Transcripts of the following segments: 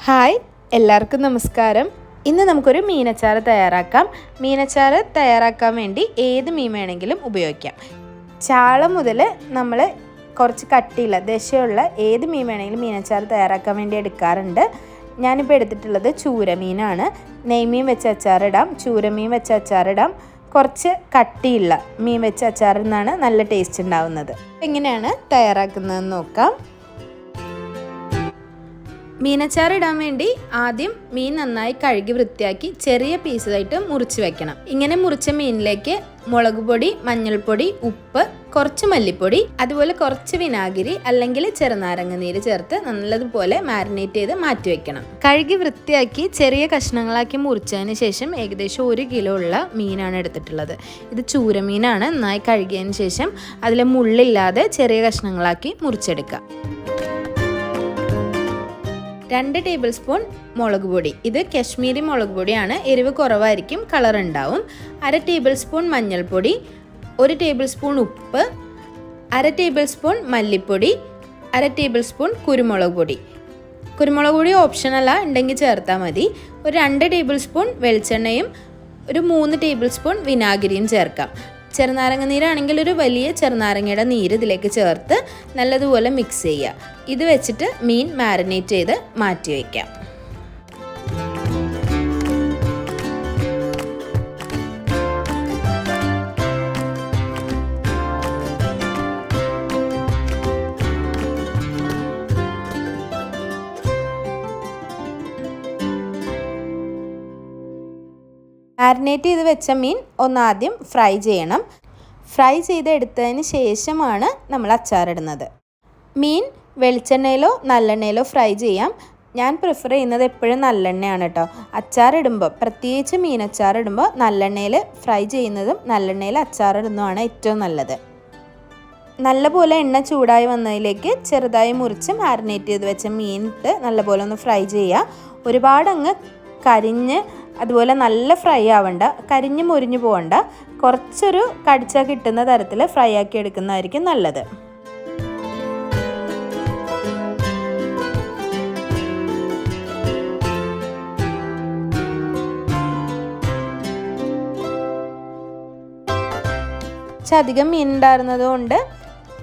Hi, എല്ലാവർക്കും നമസ്കാരം. ഇന്ന് നമുക്കൊരു മീനച്ചാർ തയ്യാറാക്കാം. മീനച്ചാർ തയ്യാറാക്കാൻ വേണ്ടി ഏത് മീൻ വേണമെങ്കിലും ഉപയോഗിക്കാം. ചാള മുതൽ നമ്മൾ കുറച്ച് കട്ടിയുള്ള ദശയുള്ള ഏത് മീൻ വേണമെങ്കിലും മീനച്ചാർ തയ്യാറാക്കാൻ വേണ്ടി എടുക്കാറുണ്ട്. ഞാനിപ്പോൾ എടുത്തിട്ടുള്ളത് ചൂരമീനാണ്. നെയ്മീൻ വെച്ച് അച്ചാറിടാം, ചൂരമീൻ വെച്ച് അച്ചാറിടാം, കുറച്ച് കട്ടിയുള്ള മീൻ വെച്ച് അച്ചാറിനാണ് നല്ല ടേസ്റ്റ് ഉണ്ടാവുന്നത്. എങ്ങനെയാണ് തയ്യാറാക്കുന്നതെന്ന് നോക്കാം. മീനച്ചാർ ഇടാൻ വേണ്ടി ആദ്യം മീൻ നന്നായി കഴുകി വൃത്തിയാക്കി ചെറിയ പീസായിട്ട് മുറിച്ച് വെക്കണം. ഇങ്ങനെ മുറിച്ച മീനിലേക്ക് മുളക് പൊടി, മഞ്ഞൾപ്പൊടി, ഉപ്പ്, കുറച്ച് മല്ലിപ്പൊടി, അതുപോലെ കുറച്ച് വിനാഗിരി അല്ലെങ്കിൽ ചെറുനാരങ്ങ നീര് ചേർത്ത് നല്ലതുപോലെ മാരിനേറ്റ് ചെയ്ത് മാറ്റി വെക്കണം. കഴുകി വൃത്തിയാക്കി ചെറിയ കഷ്ണങ്ങളാക്കി മുറിച്ചതിന് ശേഷം ഏകദേശം 1 കിലോ ഉള്ള മീനാണ് എടുത്തിട്ടുള്ളത്. ഇത് ചൂരമീനാണ്. നന്നായി കഴുകിയതിന് ശേഷം അതിലെ മുള്ളില്ലാതെ ചെറിയ കഷ്ണങ്ങളാക്കി മുറിച്ചെടുക്കുക. 2 ടേബിൾ സ്പൂൺ മുളക് പൊടി. ഇത് കശ്മീരി മുളക് പൊടിയാണ്. എരിവ് കുറവായിരിക്കും, കളർ ഉണ്ടാവും. 1/2 ടേബിൾ സ്പൂൺ മഞ്ഞൾപ്പൊടി, 1 ടേബിൾ സ്പൂൺ ഉപ്പ്, 1/2 ടേബിൾ സ്പൂൺ മല്ലിപ്പൊടി, 1/2 ടേബിൾ സ്പൂൺ കുരുമുളക് പൊടി. കുരുമുളക് പൊടി ഓപ്ഷനല്ല, ഉണ്ടെങ്കിൽ ചേർത്താൽ മതി. ഒരു 2 ടേബിൾ സ്പൂൺ വെളിച്ചെണ്ണയും ഒരു 3 ടേബിൾ സ്പൂൺ വിനാഗിരിയും ചേർക്കാം. ചെറുനാരങ്ങ നീരാണെങ്കിൽ ഒരു വലിയ ചെറുനാരങ്ങയുടെ നീര് ഇതിലേക്ക് ചേർത്ത് നല്ലതുപോലെ മിക്സ് ചെയ്യുക. ഇത് വെച്ചിട്ട് മീൻ മാരിനേറ്റ് ചെയ്ത് മാറ്റി വയ്ക്കാം. മാരിനേറ്റ് ചെയ്ത് വെച്ച മീൻ ഒന്നാദ്യം ഫ്രൈ ചെയ്യണം. ഫ്രൈ ചെയ്തെടുത്തതിന് ശേഷമാണ് നമ്മൾ അച്ചാറിടുന്നത്. മീൻ വെളിച്ചെണ്ണയിലോ നല്ലെണ്ണയിലോ ഫ്രൈ ചെയ്യാം. ഞാൻ പ്രിഫർ ചെയ്യുന്നത് എപ്പോഴും നല്ലെണ്ണയാണ് കേട്ടോ. അച്ചാറിടുമ്പോൾ, പ്രത്യേകിച്ച് മീൻ അച്ചാറിടുമ്പോൾ നല്ലെണ്ണയിൽ ഫ്രൈ ചെയ്യുന്നതും നല്ലെണ്ണയിൽ അച്ചാറിടുന്നതുമാണ് ഏറ്റവും നല്ലത്. നല്ലപോലെ എണ്ണ ചൂടായി വന്നതിലേക്ക് ചെറുതായി മുറിച്ച് മാരിനേറ്റ് ചെയ്ത് വെച്ച മീനിട്ട് നല്ലപോലെ ഒന്ന് ഫ്രൈ ചെയ്യുക. ഒരുപാട് അങ്ങ് കരിഞ്ഞ് അതുപോലെ നല്ല ഫ്രൈ ആവണ്ട, കരിഞ്ഞ് മുരിഞ്ഞു പോകണ്ട. കുറച്ചൊരു കടിച്ചാൽ കിട്ടുന്ന തരത്തിൽ ഫ്രൈ ആക്കി എടുക്കുന്നതായിരിക്കും നല്ലത്. അധികം മീൻ ഉണ്ടായിരുന്നത് കൊണ്ട്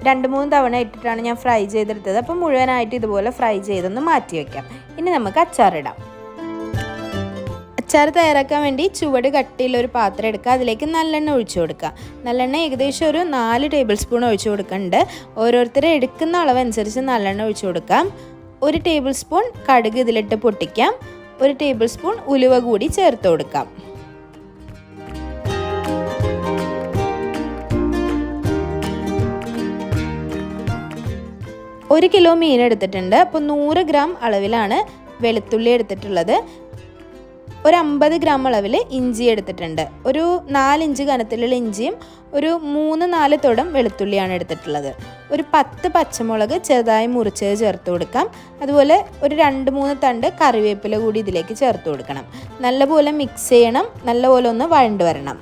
2-3 തവണ ഇട്ടിട്ടാണ് ഞാൻ ഫ്രൈ ചെയ്തെടുത്തത്. അപ്പോൾ മുഴുവനായിട്ട് ഇതുപോലെ ഫ്രൈ ചെയ്തൊന്ന് മാറ്റി വയ്ക്കാം. ഇനി നമുക്ക് അച്ചാറിടാം. അച്ചാർ തയ്യാറാക്കാൻ വേണ്ടി ചുവട് കട്ടിയുള്ള ഒരു പാത്രം എടുക്കുക. അതിലേക്ക് നല്ലെണ്ണ ഒഴിച്ചു കൊടുക്കുക. നല്ലെണ്ണ ഏകദേശം ഒരു 4 ടേബിൾ സ്പൂൺ ഒഴിച്ചു കൊടുക്കുന്നുണ്ട്. ഓരോരുത്തരെ എടുക്കുന്ന അളവനുസരിച്ച് നല്ലെണ്ണ ഒഴിച്ചു കൊടുക്കാം. 1 ടേബിൾ സ്പൂൺ കടുക് ഇതിലിട്ട് പൊട്ടിക്കാം. 1 ടേബിൾ സ്പൂൺ ഉലുവ കൂടി ചേർത്ത് കൊടുക്കാം. ഒരു കിലോ മീൻ എടുത്തിട്ടുണ്ട്. അപ്പോൾ 100 ഗ്രാം അളവിലാണ് വെളുത്തുള്ളി എടുത്തിട്ടുള്ളത്. ഒരു 50 ഗ്രാം അളവിൽ ഇഞ്ചി എടുത്തിട്ടുണ്ട്. ഒരു 4 ഇഞ്ച് കനത്തിലുള്ള ഇഞ്ചിയും ഒരു 3-4 തുടം വെളുത്തുള്ളിയാണ് എടുത്തിട്ടുള്ളത്. ഒരു 10 പച്ചമുളക് ചെറുതായി മുറിച്ചത് ചേർത്ത് കൊടുക്കാം. അതുപോലെ ഒരു 2-3 തണ്ട് കറിവേപ്പില കൂടി ഇതിലേക്ക് ചേർത്ത് കൊടുക്കണം. നല്ലപോലെ മിക്സ് ചെയ്യണം. നല്ലപോലെ ഒന്ന് വഴണ്ട് വരണം.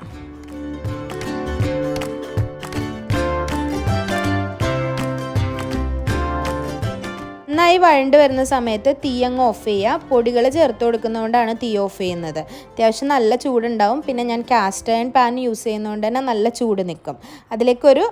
നന്നായി വഴണ്ട് വരുന്ന സമയത്ത് തീ അങ്ങ് ഓഫ് ചെയ്യുക. പൊടികൾ ചേർത്ത് കൊടുക്കുന്നതുകൊണ്ടാണ് തീ ഓഫ് ചെയ്യുന്നത്. അത്യാവശ്യം നല്ല ചൂടുണ്ടാവും. പിന്നെ ഞാൻ കാസ്റ്റ് അയൺ പാൻ യൂസ് ചെയ്യുന്നതുകൊണ്ട് തന്നെ നല്ല ചൂട് നിൽക്കും. അതിലേക്കൊരു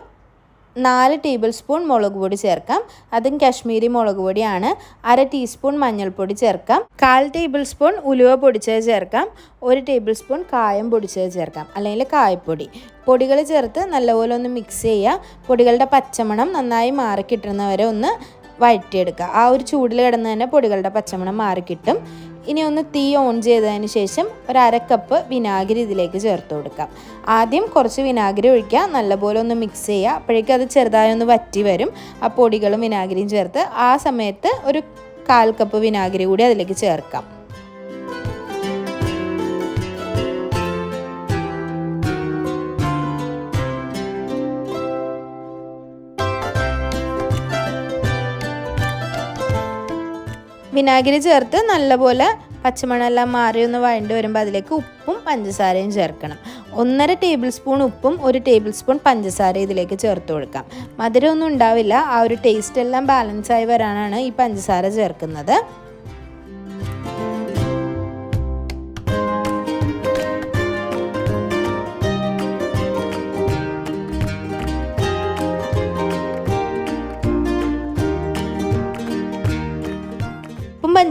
4 ടേബിൾ സ്പൂൺ മുളക് പൊടി ചേർക്കാം. അതും കാശ്മീരി മുളക് പൊടിയാണ്. 1/2 ടീസ്പൂൺ മഞ്ഞൾപ്പൊടി ചേർക്കാം. 1/4 ടേബിൾ സ്പൂൺ ഉലുവ പൊടിച്ചത് ചേർക്കാം. 1 ടേബിൾ സ്പൂൺ കായം പൊടിച്ചത് ചേർക്കാം, അല്ലെങ്കിൽ കായപ്പൊടി. പൊടികൾ ചേർത്ത് നല്ലപോലെ ഒന്ന് മിക്സ് ചെയ്യുക. പൊടികളുടെ പച്ചമണം നന്നായി മാറിക്കിട്ടുന്നവരെ ഒന്ന് വഴറ്റിയെടുക്കുക. ആ ഒരു ചൂടിൽ കിടന്ന് തന്നെ പൊടികളുടെ പച്ചമണം മാറിക്കിട്ടും. ഇനി ഒന്ന് തീ ഓൺ ചെയ്തതിന് ശേഷം ഒരു 1/2 കപ്പ് വിനാഗിരി ഇതിലേക്ക് ചേർത്ത് കൊടുക്കാം. ആദ്യം കുറച്ച് വിനാഗിരി ഒഴിക്കുക. നല്ലപോലെ ഒന്ന് മിക്സ് ചെയ്യുക. അപ്പോഴേക്കും അത് ചെറുതായി ഒന്ന് വറ്റി വരും. ആ പൊടികളും വിനാഗിരിയും ചേർത്ത് ആ സമയത്ത് ഒരു 1/4 കപ്പ് വിനാഗിരി കൂടി അതിലേക്ക് ചേർക്കാം. വിനാഗിരി ചേർത്ത് നല്ലപോലെ പച്ചമണമെല്ലാം മാറി ഒന്ന് വഴണ്ട് വരുമ്പോൾ അതിലേക്ക് ഉപ്പും പഞ്ചസാരയും ചേർക്കണം. 1.5 ടേബിൾ സ്പൂൺ ഉപ്പും 1 ടേബിൾ സ്പൂൺ പഞ്ചസാര ഇതിലേക്ക് ചേർത്ത് കൊടുക്കാം. മധുരമൊന്നും ഉണ്ടാവില്ല, ആ ഒരു ടേസ്റ്റ് എല്ലാം ബാലൻസായി വരാനാണ് ഈ പഞ്ചസാര ചേർക്കുന്നത്.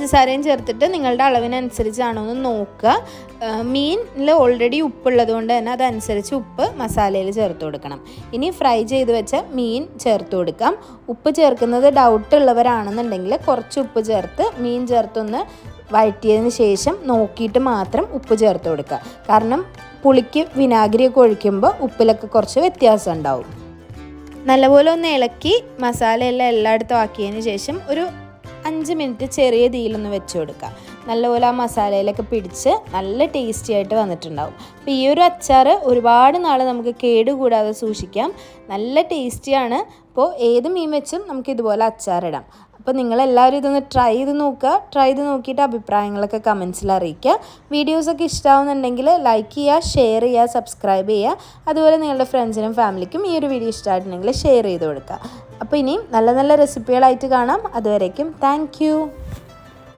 പഞ്ചസാരയും ചേർത്തിട്ട് നിങ്ങളുടെ അളവിനനുസരിച്ചാണോ എന്ന് നോക്കുക. മീനിൽ ഓൾറെഡി ഉപ്പുള്ളത് കൊണ്ട് തന്നെ അതനുസരിച്ച് ഉപ്പ് മസാലയിൽ ചേർത്ത് കൊടുക്കണം. ഇനി ഫ്രൈ ചെയ്ത് വെച്ച മീൻ ചേർത്ത് കൊടുക്കാം. ഉപ്പ് ചേർക്കുന്നത് ഡൗട്ട് ഉള്ളവരാണെന്നുണ്ടെങ്കിൽ കുറച്ച് ഉപ്പ് ചേർത്ത് മീൻ ചേർത്തൊന്ന് വഴറ്റിയതിന് ശേഷം നോക്കിയിട്ട് മാത്രം ഉപ്പ് ചേർത്ത് കൊടുക്കുക. കാരണം പുളിക്ക് വിനാഗിരിയൊക്കെ ഒഴിക്കുമ്പോൾ ഉപ്പിലൊക്കെ കുറച്ച് വ്യത്യാസം ഉണ്ടാവും. നല്ലപോലെ ഒന്ന് ഇളക്കി മസാലയെല്ലാം എല്ലായിടത്തും ആക്കിയതിന് ശേഷം ഒരു 5 മിനിറ്റ് ചെറിയ തീയിലൊന്ന് വെച്ച് കൊടുക്കുക. നല്ലപോലെ ആ മസാലയിലൊക്കെ പിടിച്ച് നല്ല ടേസ്റ്റി ആയിട്ട് വന്നിട്ടുണ്ടാവും. അപ്പോൾ ഈ ഒരു അച്ചാർ ഒരുപാട് നാൾ നമുക്ക് കേടുകൂടാതെ സൂക്ഷിക്കാം. നല്ല ടേസ്റ്റിയാണ്. അപ്പോൾ ഏത് മീൻ വെച്ചും നമുക്ക് ഇതുപോലെ അച്ചാറിടാം. അപ്പോൾ നിങ്ങളെല്ലാവരും ഇതൊന്ന് ട്രൈ ചെയ്ത് നോക്കുക. ട്രൈ ചെയ്ത് നോക്കിയിട്ട് അഭിപ്രായങ്ങളൊക്കെ കമൻസിൽ അറിയിക്കുക. വീഡിയോസൊക്കെ ഇഷ്ടമാവുന്നുണ്ടെങ്കിൽ ലൈക്ക് ചെയ്യുക, ഷെയർ ചെയ്യുക, സബ്സ്ക്രൈബ് ചെയ്യുക. അതുപോലെ നിങ്ങളുടെ ഫ്രണ്ട്സിനും ഫാമിലിക്കും ഈ ഒരു വീഡിയോ ഇഷ്ടമായിട്ടുണ്ടെങ്കിൽ ഷെയർ ചെയ്ത് കൊടുക്കുക. അപ്പോൾ ഇനിയും നല്ല നല്ല റെസിപ്പികളായിട്ട് കാണാം. അതുവരേക്കും താങ്ക് യു.